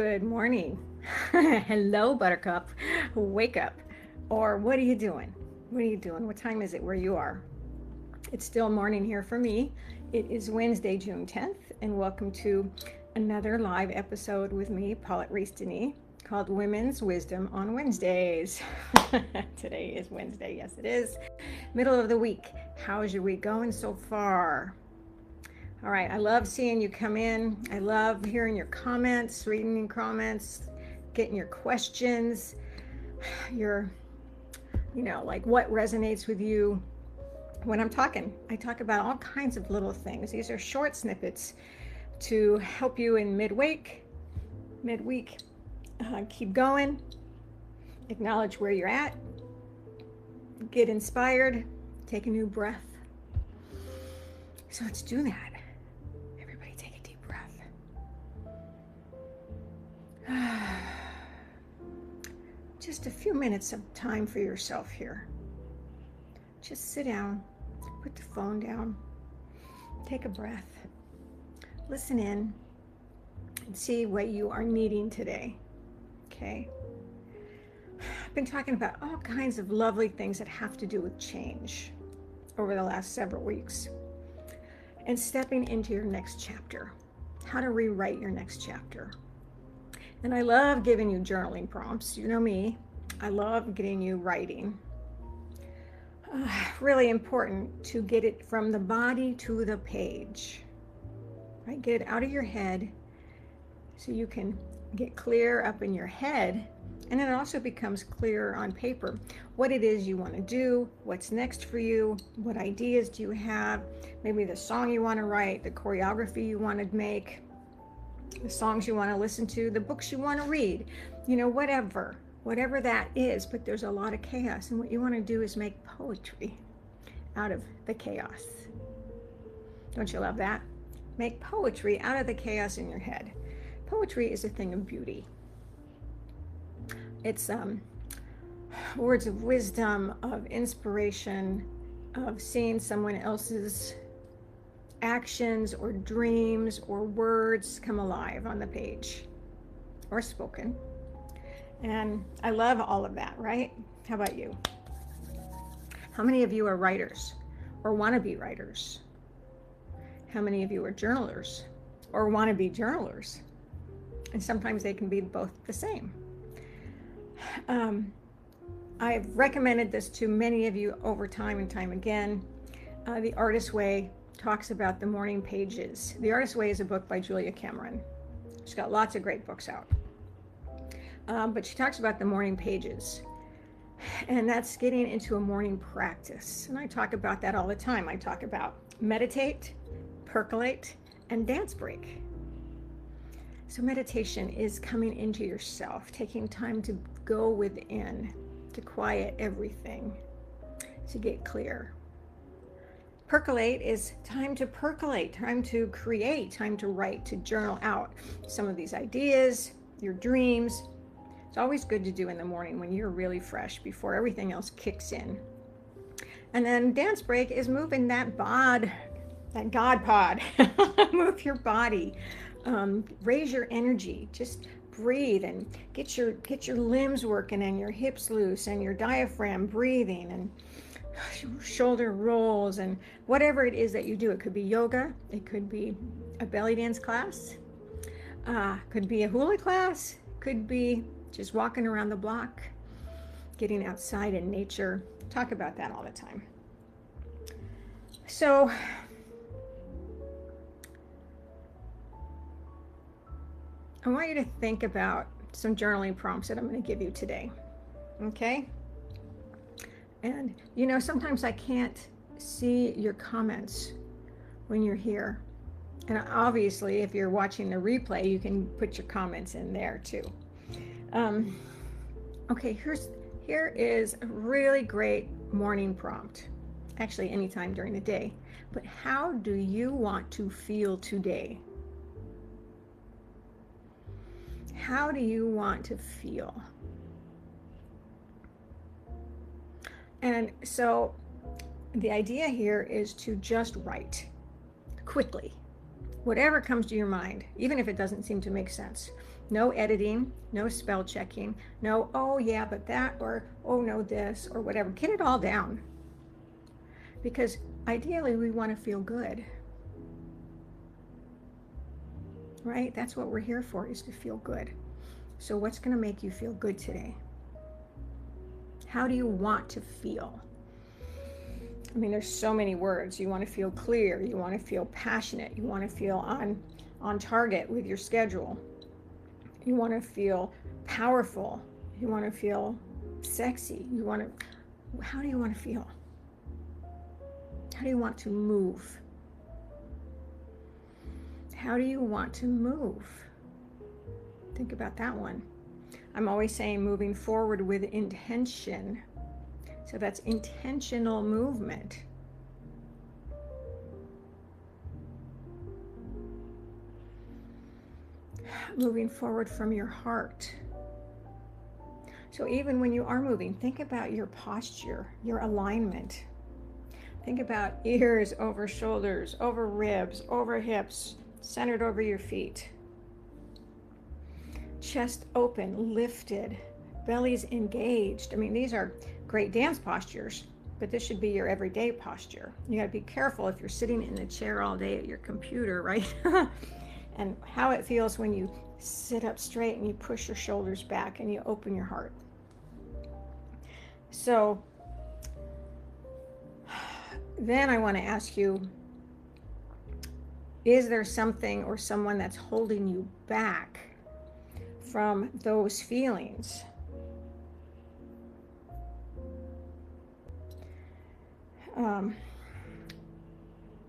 Good morning. Hello, Buttercup. Wake up. Or what are you doing? What are you doing? What time is it where you are? It's still morning here for me. It is Wednesday, June 10th, and welcome to another live episode with me, Paulette Rees-Denis, called Women's Wisdom on Wednesdays. Today is Wednesday. Yes, it is. Middle of the week. How's your week going so far? All right, I love seeing you come in. I love hearing your comments, reading your comments, getting your questions, your, like what resonates with you. When I'm talking, I talk about all kinds of little things. These are short snippets to help you in midweek, keep going, acknowledge where you're at, get inspired, take a new breath. So let's do that. Just a few minutes of time for yourself here. Just sit down, put the phone down, take a breath, listen in, and see what you are needing today. Okay? I've been talking about all kinds of lovely things that have to do with change over the last several weeks and stepping into your next chapter, how to rewrite your next chapter. And I love giving you journaling prompts. You know me. I love getting you writing. Really important to get it from the body to the page. Right? Get it out of your head so you can get clear up in your head. And then it also becomes clearer on paper. What it is you want to do, what's next for you, what ideas do you have, maybe the song you want to write, the choreography you want to make, the songs you want to listen to, the books you want to read, whatever that is. But there's a lot of chaos, and what you want to do is make poetry out of the chaos. Don't you love that? Make poetry out of the chaos in your head. Poetry is a thing of beauty. It's words of wisdom, of inspiration, of seeing someone else's actions or dreams or words come alive on the page or spoken. And I love all of that, right? How about you? How many of you are writers or want to be writers? How many of you are journalers or want to be journalers? And sometimes they can be both the same. I've recommended this to many of you over time and time again. The Artist's Way talks about the morning pages. The Artist's Way is a book by Julia Cameron. She's got lots of great books out. But she talks about the morning pages. And that's getting into a morning practice. And I talk about that all the time. I talk about meditate, percolate, and dance break. So meditation is coming into yourself, taking time to go within, to quiet everything, to get clear. Percolate is time to percolate, time to create, time to write, to journal out some of these ideas, your dreams. It's always good to do in the morning when you're really fresh before everything else kicks in. And then dance break is moving that God pod. Move your body, raise your energy, just breathe and get your limbs working and your hips loose and your diaphragm breathing and shoulder rolls and whatever it is that you do. It could be yoga, it could be a belly dance class, could be a hula class, could be just walking around the block, getting outside in nature. Talk about that all the time. So I want you to think about some journaling prompts that I'm going to give you today. Okay? And sometimes I can't see your comments when you're here. And obviously, if you're watching the replay, you can put your comments in there too. Okay, here is a really great morning prompt. Actually, anytime during the day. But how do you want to feel today? How do you want to feel? And so the idea here is to just write quickly. Whatever comes to your mind, even if it doesn't seem to make sense. No editing, no spell checking, no, oh yeah, but that, or oh no, this, or whatever. Get it all down. Because ideally, we want to feel good. Right? That's what we're here for, is to feel good. So what's going to make you feel good today? How do you want to feel? I mean, there's so many words. You want to feel clear. You want to feel passionate. You want to feel on target with your schedule. You want to feel powerful. You want to feel sexy. How do you want to feel? How do you want to move? How do you want to move? Think about that one. I'm always saying moving forward with intention. So that's intentional movement. Moving forward from your heart. So even when you are moving, think about your posture, your alignment. Think about ears over shoulders, over ribs, over hips, centered over your feet. Chest open, lifted, belly's engaged. I mean, these are great dance postures, but this should be your everyday posture. You got to be careful if you're sitting in the chair all day at your computer, right? And how it feels when you sit up straight and you push your shoulders back and you open your heart. So then I want to ask you, is there something or someone that's holding you back from those feelings?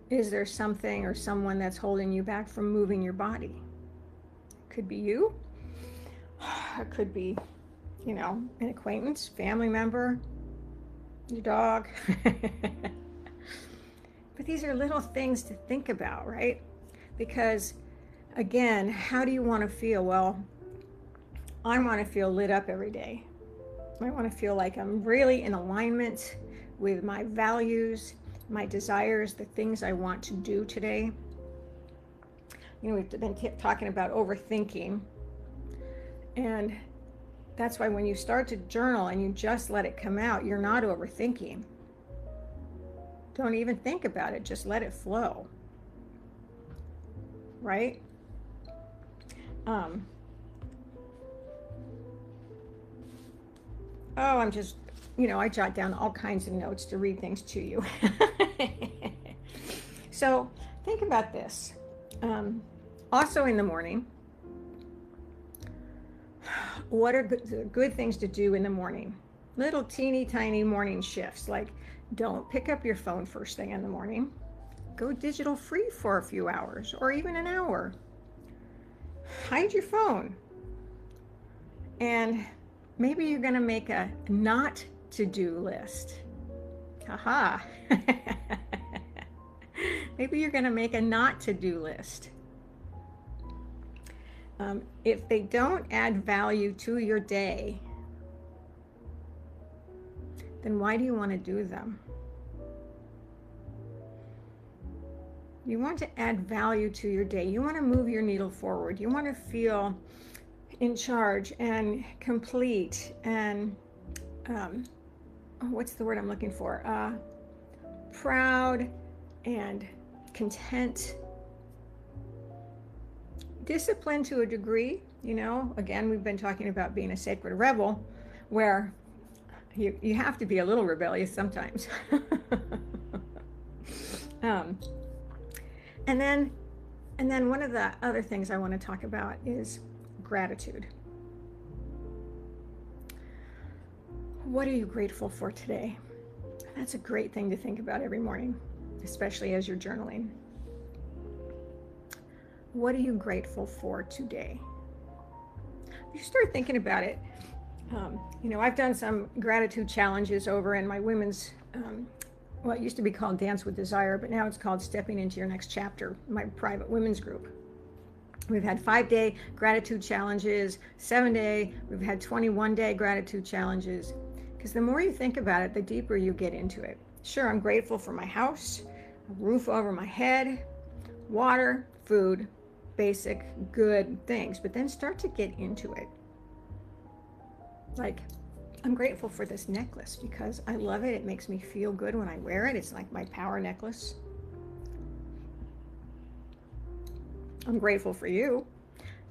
Is there something or someone that's holding you back from moving your body? Could be you. It could be, an acquaintance, family member, your dog. But these are little things to think about, right? Because again, how do you want to feel? Well, I want to feel lit up every day. I want to feel like I'm really in alignment with my values, my desires, the things I want to do today. We've been talking about overthinking. And that's why when you start to journal and you just let it come out, you're not overthinking. Don't even think about it. Just let it flow. Right? I'm just, I jot down all kinds of notes to read things to you. So think about this. Also in the morning, what are good things to do in the morning? Little teeny tiny morning shifts, like don't pick up your phone first thing in the morning. Go digital free for a few hours or even an hour. Hide your phone. And maybe you're going to make a not to-do list. Haha. Maybe you're going to make a not to-do list. If they don't add value to your day, then why do you want to do them? You want to add value to your day. You want to move your needle forward. You want to feel in charge and complete and, what's the word I'm looking for? Proud and content. Discipline to a degree, again, we've been talking about being a sacred rebel, where you have to be a little rebellious sometimes. And then one of the other things I want to talk about is gratitude. What are you grateful for today? That's a great thing to think about every morning, especially as you're journaling. What are you grateful for today? If you start thinking about it, I've done some gratitude challenges over in my women's, it used to be called Dance with Desire, but now it's called Stepping into Your Next Chapter, my private women's group. We've had 5-day gratitude challenges, 7-day, we've had 21-day gratitude challenges. Because the more you think about it, the deeper you get into it. Sure, I'm grateful for my house, a roof over my head, water, food, basic, good things, but then start to get into it. Like, I'm grateful for this necklace because I love it. It makes me feel good when I wear it. It's like my power necklace. I'm grateful for you.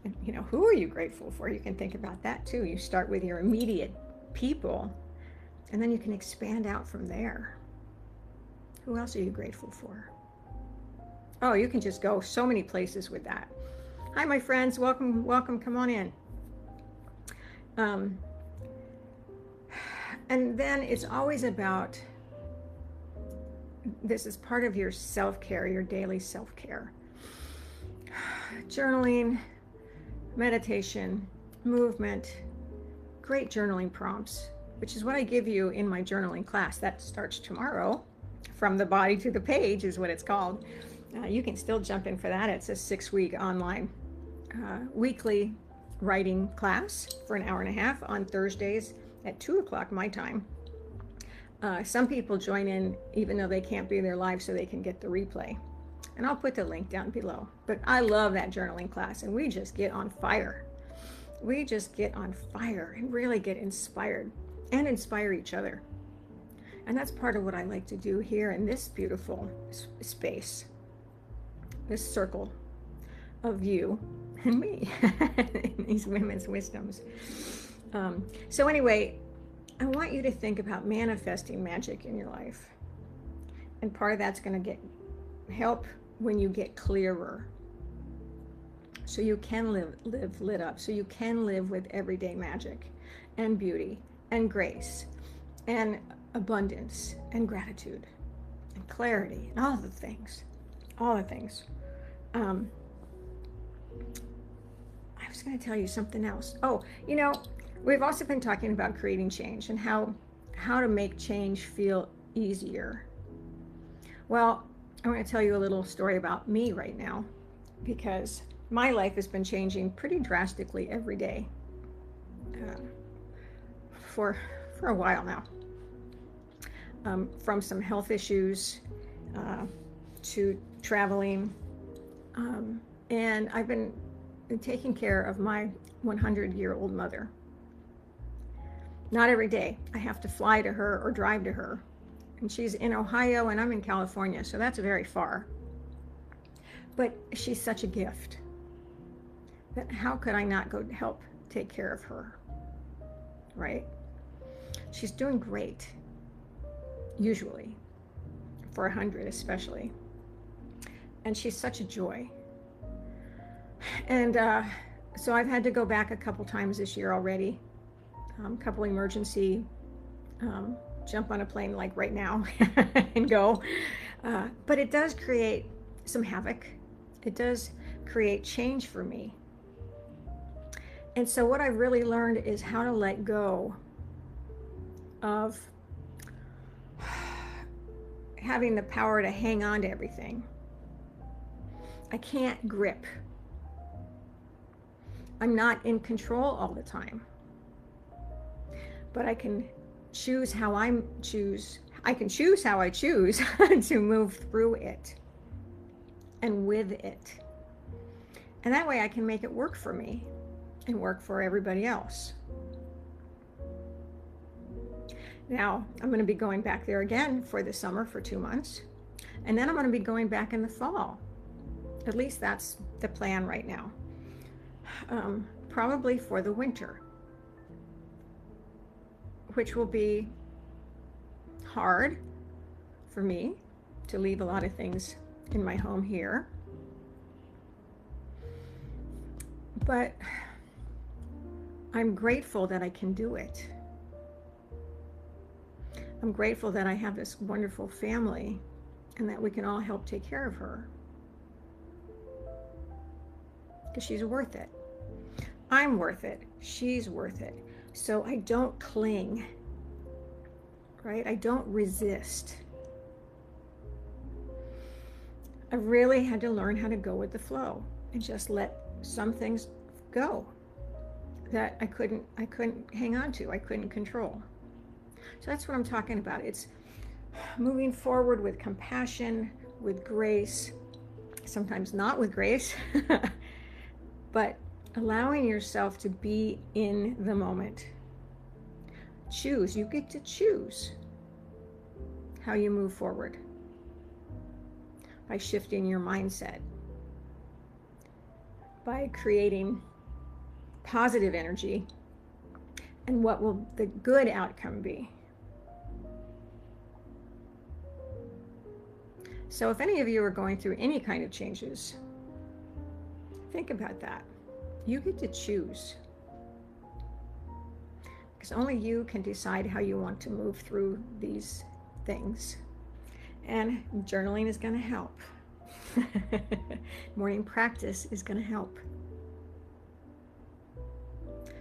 And, you know, who are you grateful for? You can think about that too. You start with your immediate people, and then you can expand out from there. Who else are you grateful for? Oh, you can just go so many places with that. Hi, my friends. Welcome, welcome. Come on in. And then it's always about, this is part of your self-care, your daily self-care. Journaling, meditation, movement, great journaling prompts, which is what I give you in my journaling class. That starts tomorrow. From the body to the page is what it's called. You can still jump in for that. It's a 6-week online weekly writing class for an hour and a half on Thursdays at 2 o'clock my time. Some people join in even though they can't be there live so they can get the replay. And I'll put the link down below. But I love that journaling class, and we just get on fire. We just get on fire and really get inspired and inspire each other. And that's part of what I like to do here in this beautiful space, this circle of you and me, these women's wisdoms. So anyway, I want you to think about manifesting magic in your life. And part of that's going to help when you get clearer. So you can live lit up. So you can live with everyday magic and beauty and grace and abundance and gratitude and clarity and all the things. All the things. I was going to tell you something else. Oh, you know, we've also been talking about creating change and how to make change feel easier. Well, I want to tell you a little story about me right now, because my life has been changing pretty drastically every day for a while now. From some health issues to traveling, and I've been taking care of my 100-year-old mother. Not every day. I have to fly to her or drive to her. And she's in Ohio and I'm in California, so that's very far. But she's such a gift that how could I not go help take care of her, right? She's doing great, usually, for 100 especially. And she's such a joy. And so I've had to go back a couple times this year already. Couple emergency, jump on a plane like right now and go. But it does create some havoc. It does create change for me. And so what I've really learned is how to let go of having the power to hang on to everything. I can't grip. I'm not in control all the time. But I can choose how I choose to move through it and with it. And that way I can make it work for me and work for everybody else. Now, I'm going to be going back there again for the summer for 2 months. And then I'm going to be going back in the fall. At least that's the plan right now. Probably for the winter, which will be hard for me to leave a lot of things in my home here. But I'm grateful that I can do it. I'm grateful that I have this wonderful family and that we can all help take care of her. Because she's worth it. I'm worth it. She's worth it. So I don't cling, right? I don't resist. I really had to learn how to go with the flow and just let some things go that I couldn't hang on to, I couldn't control. So that's what I'm talking about. It's moving forward with compassion, with grace, sometimes not with grace, but allowing yourself to be in the moment. Choose. You get to choose how you move forward by shifting your mindset, by creating positive energy, and what will the good outcome be. So if any of you are going through any kind of changes, think about that. You get to choose, because only you can decide how you want to move through these things. And journaling is going to help. Morning practice is going to help.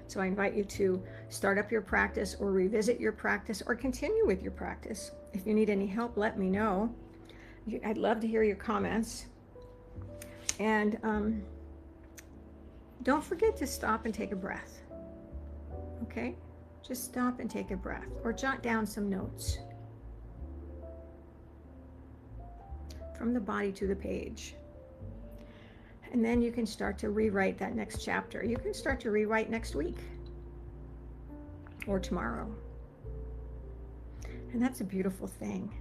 So I invite you to start up your practice or revisit your practice or continue with your practice. If you need any help, let me know. I'd love to hear your comments. And don't forget to stop and take a breath. Okay? Just stop and take a breath, or jot down some notes. From the body to the page. And then you can start to rewrite that next chapter. You can start to rewrite next week or tomorrow. And that's a beautiful thing.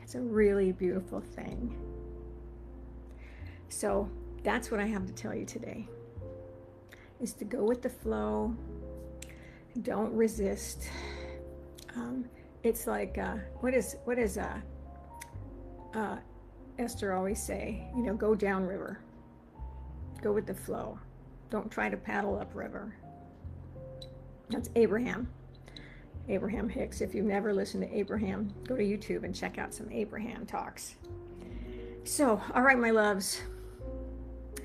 It's a really beautiful thing. So that's what I have to tell you today, is to go with the flow. Don't resist. It's like, what is Esther always say? You know, go downriver. Go with the flow. Don't try to paddle upriver. That's Abraham Hicks. If you've never listened to Abraham, go to YouTube and check out some Abraham talks. So, all right, my loves.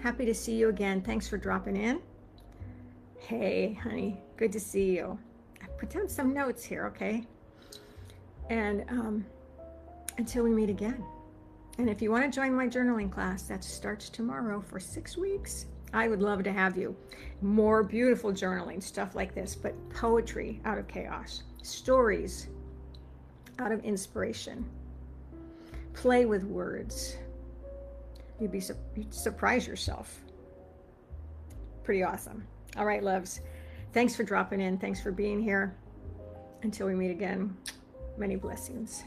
Happy to see you again. Thanks for dropping in. Hey, honey, good to see you. I put down some notes here, okay? And until we meet again. And if you want to join my journaling class, that starts tomorrow for 6 weeks. I would love to have you. More beautiful journaling, stuff like this, but poetry out of chaos, stories out of inspiration, play with words. You'd surprise yourself. Pretty awesome. All right, loves. Thanks for dropping in. Thanks for being here. Until we meet again, many blessings.